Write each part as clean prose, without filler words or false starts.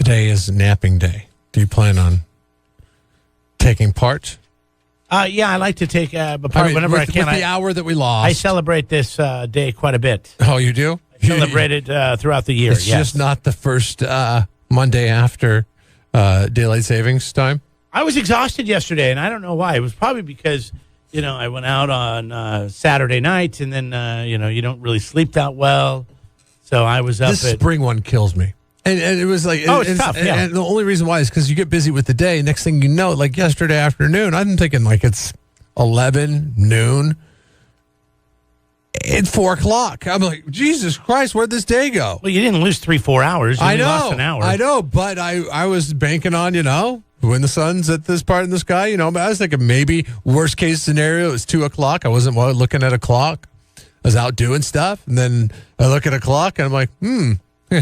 Today is napping day. Do you plan on taking part? Yeah, I like to take a part whenever I can. With the hour that we lost. I celebrate this day quite a bit. Oh, you do? I celebrate it throughout the year, It's just not the first Monday after daylight savings time? I was exhausted yesterday, and I don't know why. It was probably because, I went out on Saturday night, and then, you don't really sleep that well. So I was up This spring one kills me. And it was like, it's tough, yeah. And the only reason why is because you get busy with the day. Next thing you know, like yesterday afternoon, I'm thinking like it's 11, noon. It's 4 o'clock. I'm like, Jesus Christ, where'd this day go? Well, you didn't lose 3-4 hours. You I know. lost an hour. I know, but I was banking on, when the sun's at this part in the sky, I was thinking maybe worst case scenario is 2 o'clock. I wasn't looking at a clock. I was out doing stuff. And then I look at a clock and I'm like,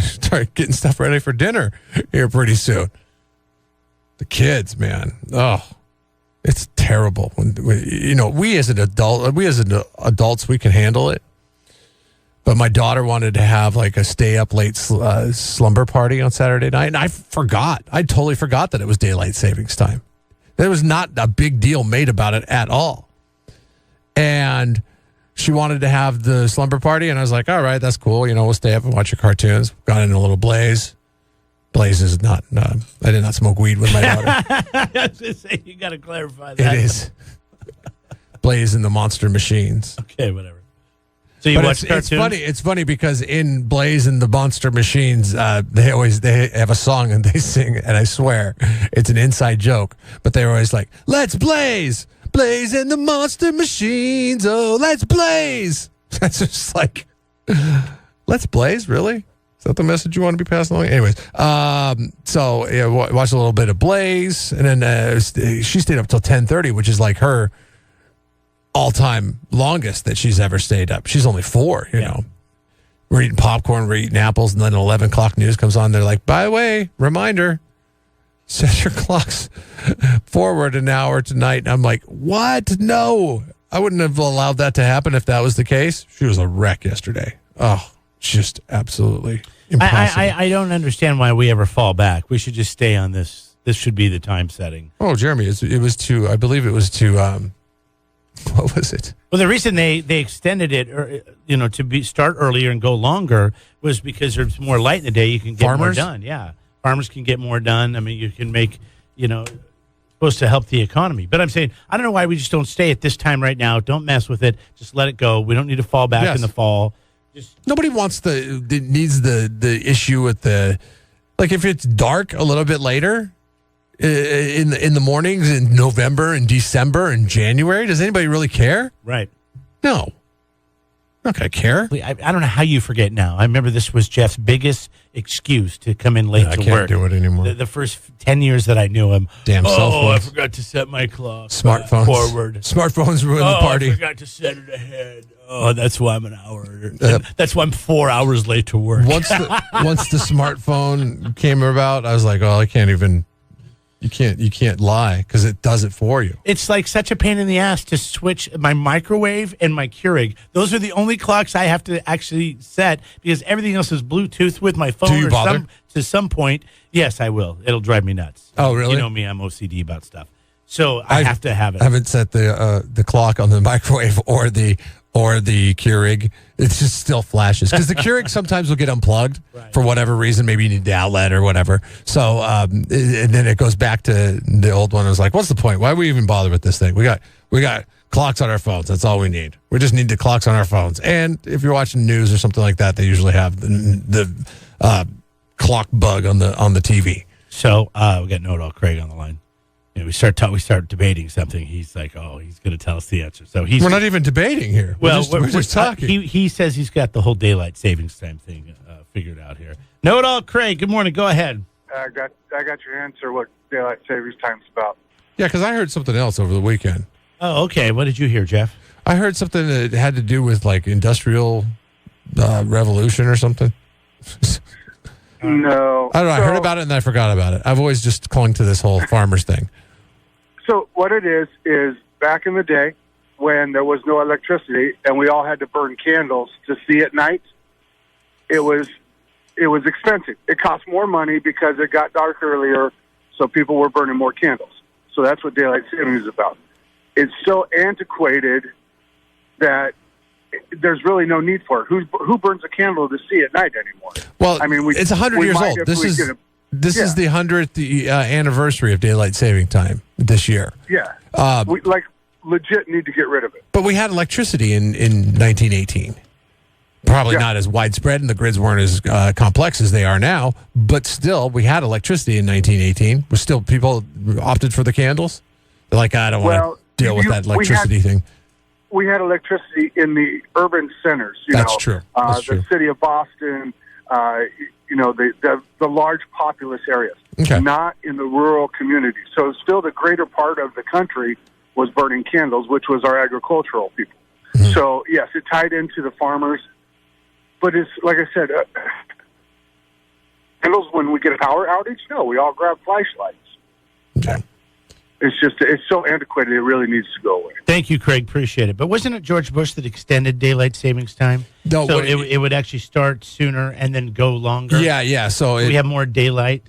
start getting stuff ready for dinner here pretty soon. The kids, man. Oh, it's terrible. We as adults, we can handle it. But my daughter wanted to have like a stay up late slumber party on Saturday night. And I forgot. I totally forgot that it was daylight savings time. There was not a big deal made about it at all. And she wanted to have the slumber party, and I was like, all right, that's cool. We'll stay up and watch your cartoons. Got in a little Blaze. Blaze is not, I did not smoke weed with my daughter. I was going to say, you got to clarify that. It is. Blaze and the Monster Machines. Okay, whatever. So you watch cartoons? It's funny because in Blaze and the Monster Machines, they have a song and they sing, and I swear it's an inside joke, but they're always like, let's blaze. Blaze and the Monster Machines. Oh, let's blaze. That's just like, let's blaze, really? Is that the message you want to be passing along? Anyways, so yeah, watched a little bit of Blaze, and then she stayed up till 10:30, which is like her all-time longest that she's ever stayed up. She's only 4, you know. We're eating popcorn, we're eating apples, and then 11 o'clock news comes on. They're like, by the way, reminder, set your clocks forward an hour tonight. And I'm like, what? No. I wouldn't have allowed that to happen if that was the case. She was a wreck yesterday. Oh, just absolutely impossible. I don't understand why we ever fall back. We should just stay on this. This should be the time setting. Oh, Jeremy, it was to, I believe it was to, what was it? Well, the reason they extended it, to start earlier and go longer was because there's more light in the day. You can get more done. Yeah. Farmers can get more done. I mean, you can make, supposed to help the economy. But I'm saying, I don't know why we just don't stay at this time right now. Don't mess with it. Just let it go. We don't need to fall back in the fall. Nobody wants needs the issue with like if it's dark a little bit later in the mornings in November and December and January. Does anybody really care? Right. No. I'm not going to care. I don't know how you forget now. I remember this was Jeff's biggest excuse to come in late to work. I can't do it anymore. The first 10 years that I knew him. Damn cell phones. Oh, I forgot to set my clock Smartphones. forward. Smartphones ruin the party. I forgot to set it ahead. Oh, that's why I'm an hour. That's why I'm 4 hours late to work. Once the smartphone came about, I was like, oh, I can't even... You can't lie because it does it for you. It's like such a pain in the ass to switch my microwave and my Keurig. Those are the only clocks I have to actually set because everything else is Bluetooth with my phone. Do you bother? To some point, yes, I will. It'll drive me nuts. Oh, really? You know me, I'm OCD about stuff. So I have to have it. I haven't set the clock on the microwave or the Keurig. It just still flashes because the Keurig sometimes will get unplugged for whatever reason. Maybe you need the outlet or whatever. So and then it goes back to the old one. I was like, what's the point? Why do we even bother with this thing? We got clocks on our phones. That's all we need. We just need the clocks on our phones. And if you're watching news or something like that, they usually have the clock bug on the TV. So we got Know-It-All Craig on the line. We start debating something. He's like, "Oh, he's going to tell us the answer." So we're not even debating here. We're just talking. He says he's got the whole daylight savings time thing figured out here. Know-It-All Craig, good morning. Go ahead. I got your answer. What daylight savings time's about? Yeah, because I heard something else over the weekend. Oh, okay. What did you hear, Jeff? I heard something that had to do with like industrial revolution or something. No, I don't know. I heard about it and I forgot about it. I've always just clung to this whole farmers thing. So what it is back in the day when there was no electricity and we all had to burn candles to see at night, it was it was expensive. It cost more money because it got dark earlier, so people were burning more candles. So that's what daylight saving is about. It's so antiquated that there's really no need for it. Who burns a candle to see at night anymore? Well, I mean, it's 100 years old. This is the 100th anniversary of daylight saving time this year. Yeah, we legit need to get rid of it. But we had electricity in 1918. Probably not as widespread, and the grids weren't as complex as they are now. But still, we had electricity in 1918. Was still people opted for the candles? They're like, I don't want to deal with that electricity thing. We had electricity in the urban centers. That's true. That's true. The city of Boston, the large populous areas, not in the rural communities. So still the greater part of the country was burning candles, which was our agricultural people. Mm-hmm. So, yes, it tied into the farmers. But it's, like I said, candles when we get a power outage, no, we all grab flashlights. Okay. It's so antiquated, it really needs to go away. Thank you, Craig. Appreciate it. But wasn't it George Bush that extended daylight savings time? No, so it would actually start sooner and then go longer? Yeah. So we have more daylight?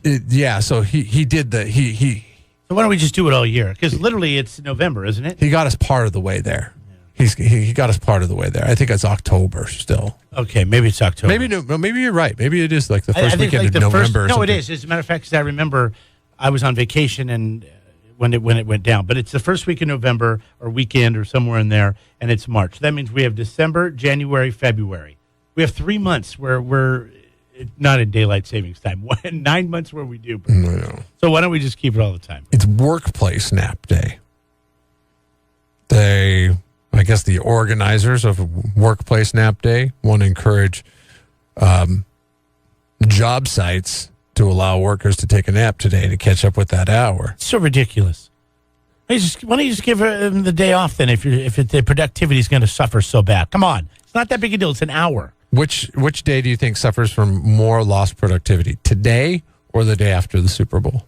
So he did the... So why don't we just do it all year? Because literally it's November, isn't it? He got us part of the way there. He got us part of the way there. I think it's October still. Okay, maybe it's October. Maybe you're right. Maybe it is like the first weekend of November. No, it is. As a matter of fact, because I remember I was on vacation and when it went down. But it's the first week in November or weekend or somewhere in there, and it's March. That means we have December, January, February. We have 3 months where we're not in daylight savings time. 9 months where we do. No. So why don't we just keep it all the time? It's workplace nap day. I guess the organizers of Workplace Nap Day want to encourage job sites to allow workers to take a nap today to catch up with that hour. It's so ridiculous. Why don't you just give them the day off then if the productivity is going to suffer so bad? Come on. It's not that big a deal. It's an hour. Which day do you think suffers from more lost productivity? Today or the day after the Super Bowl?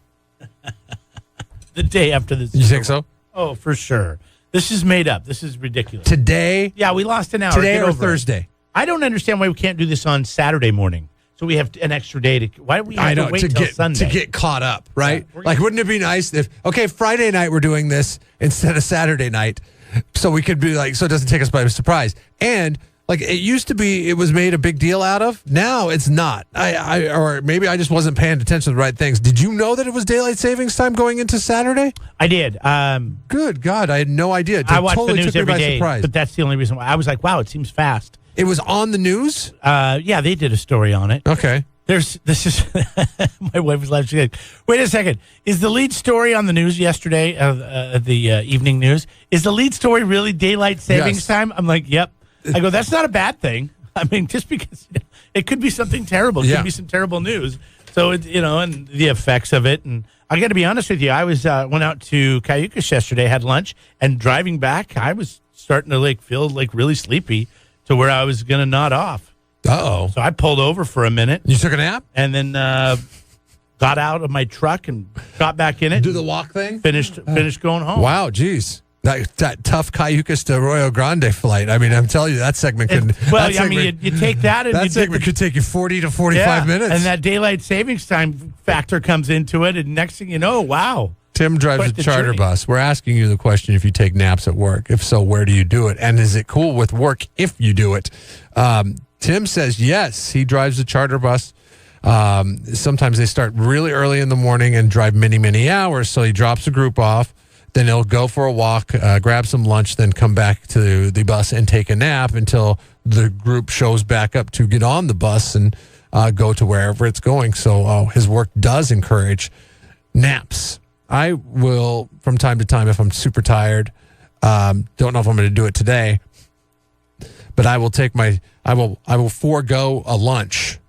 The day after the Super Bowl. You think so? Oh, for sure. This is made up. This is ridiculous. Today? Yeah, we lost an hour. Today or Thursday? I don't understand why we can't do this on Saturday morning. So we have an extra day to. Why do we have to wait until Sunday to get caught up? Right? Yeah, wouldn't it be nice if Friday night we're doing this instead of Saturday night, so we could be so it doesn't take us by surprise. And it used to be, it was made a big deal out of. Now it's not. Or maybe I just wasn't paying attention to the right things. Did you know that it was daylight savings time going into Saturday? I did. Good God, I had no idea. I watch the news every day, but that's the only reason why. I was like, wow, it seems fast. It was on the news? Yeah, they did a story on it. Okay. My wife was laughing. She's like, wait a second. Is the lead story on the news yesterday, the evening news, is the lead story really daylight savings time? I'm like, yep. I go, that's not a bad thing. I mean, just because it could be something terrible. It could be some terrible news. So, and the effects of it. And I got to be honest with you. I was went out to Cayucas yesterday, had lunch, and driving back, I was starting to feel really sleepy to where I was going to nod off. Uh-oh. So I pulled over for a minute. You took a nap? And then got out of my truck and got back in it. Do the walk thing? Finished going home. Wow, geez. That tough Cayucas to Arroyo Grande flight. I mean, I'm telling you, that segment could... you take that and... That segment could take you 40 to 45 minutes. And that daylight savings time factor comes into it, and next thing you know, wow. Tim drives a charter bus. We're asking you the question if you take naps at work. If so, where do you do it? And is it cool with work if you do it? Tim says yes, he drives a charter bus. Sometimes they start really early in the morning and drive many, many hours. So he drops the group off. Then he'll go for a walk, grab some lunch, then come back to the bus and take a nap until the group shows back up to get on the bus and go to wherever it's going. So his work does encourage naps. I will, from time to time, if I'm super tired, don't know if I'm going to do it today, but I will I will forego a lunch,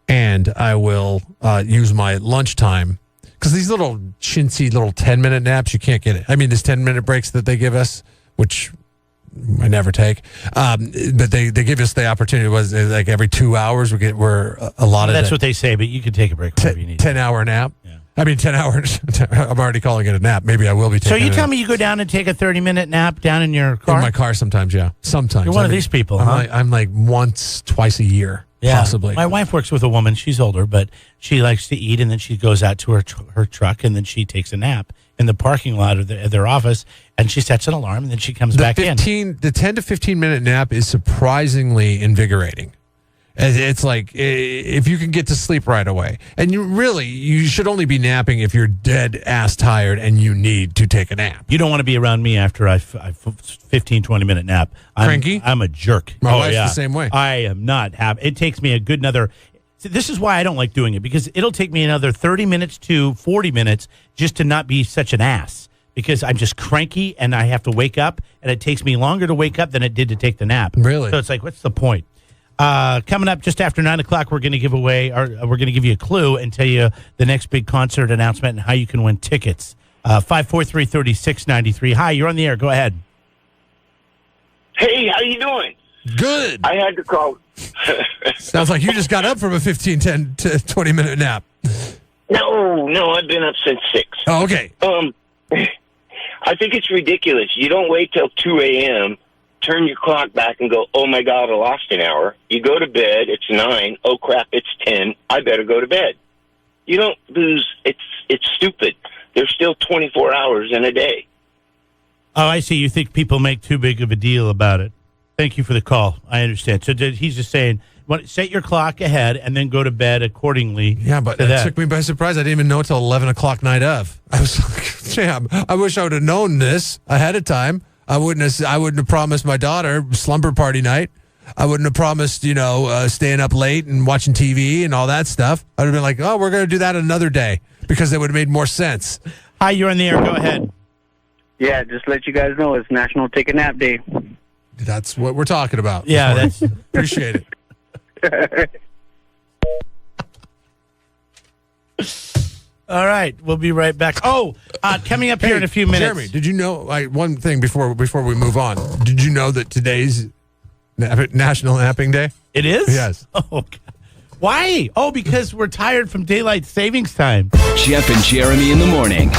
and I will use my lunchtime. Because these little chintzy little 10-minute naps, you can't get it. I mean, there's 10-minute breaks that they give us, which I never take. But they give us the opportunity. Was like every 2 hours we're allotted. That's what they say, but you can take a break whenever you need. 10-hour nap. Yeah. I mean, 10 hours. I'm already calling it a nap. Maybe I will be taking. So you tell me you go down and take a 30-minute nap down in your car? In my car sometimes, yeah. Sometimes. You're one of these people, I'm like once, twice a year. possibly. My wife works with a woman. She's older, but she likes to eat, and then she goes out to her truck, and then she takes a nap in the parking lot of their office, and she sets an alarm, and then she comes back in. The 10 to 15-minute nap is surprisingly invigorating. It's like if you can get to sleep right away. And you should only be napping if you're dead ass tired and you need to take a nap. You don't want to be around me after I 15, 20-minute nap. Cranky? I'm a jerk. My wife's the same way. I am not happy. It takes me a good another... This is why I don't like doing it, because it'll take me another 30 minutes to 40 minutes just to not be such an ass, because I'm just cranky and I have to wake up, and it takes me longer to wake up than it did to take the nap. Really? So it's like, what's the point? Coming up just after 9 o'clock, we're going to give away, or we're going to give you a clue and tell you the next big concert announcement and how you can win tickets. 543-3693. Hi, you're on the air. Go ahead. Hey, how you doing? Good. I had to call. Sounds like you just got up from a 15, 10 to 20-minute nap. No, I've been up since 6. Oh, okay. I think it's ridiculous. You don't wait till 2 a.m., turn your clock back and go, oh, my God, I lost an hour. You go to bed, it's 9. Oh, crap, it's 10. I better go to bed. You don't lose. It's stupid. There's still 24 hours in a day. Oh, I see. You think people make too big of a deal about it. Thank you for the call. I understand. So he's just saying, set your clock ahead and then go to bed accordingly. Yeah, but it took me by surprise. I didn't even know until 11 o'clock night of. I was like, damn, I wish I would have known this ahead of time. I wouldn't have promised my daughter slumber party night. I wouldn't have promised, staying up late and watching TV and all that stuff. I'd have been like, oh, we're going to do that another day, because it would have made more sense. Hi, you're on the air. Go ahead. Yeah, just let you guys know it's National Take a Nap Day. That's what we're talking about. Yeah, that's appreciate it. All right, we'll be right back. Oh, coming up here in a few minutes. Jeremy, did you know, one thing before we move on, did you know that today's National Napping Day? It is? Yes. Oh, God. Why? Oh, because we're tired from daylight savings time. Jeff and Jeremy in the morning.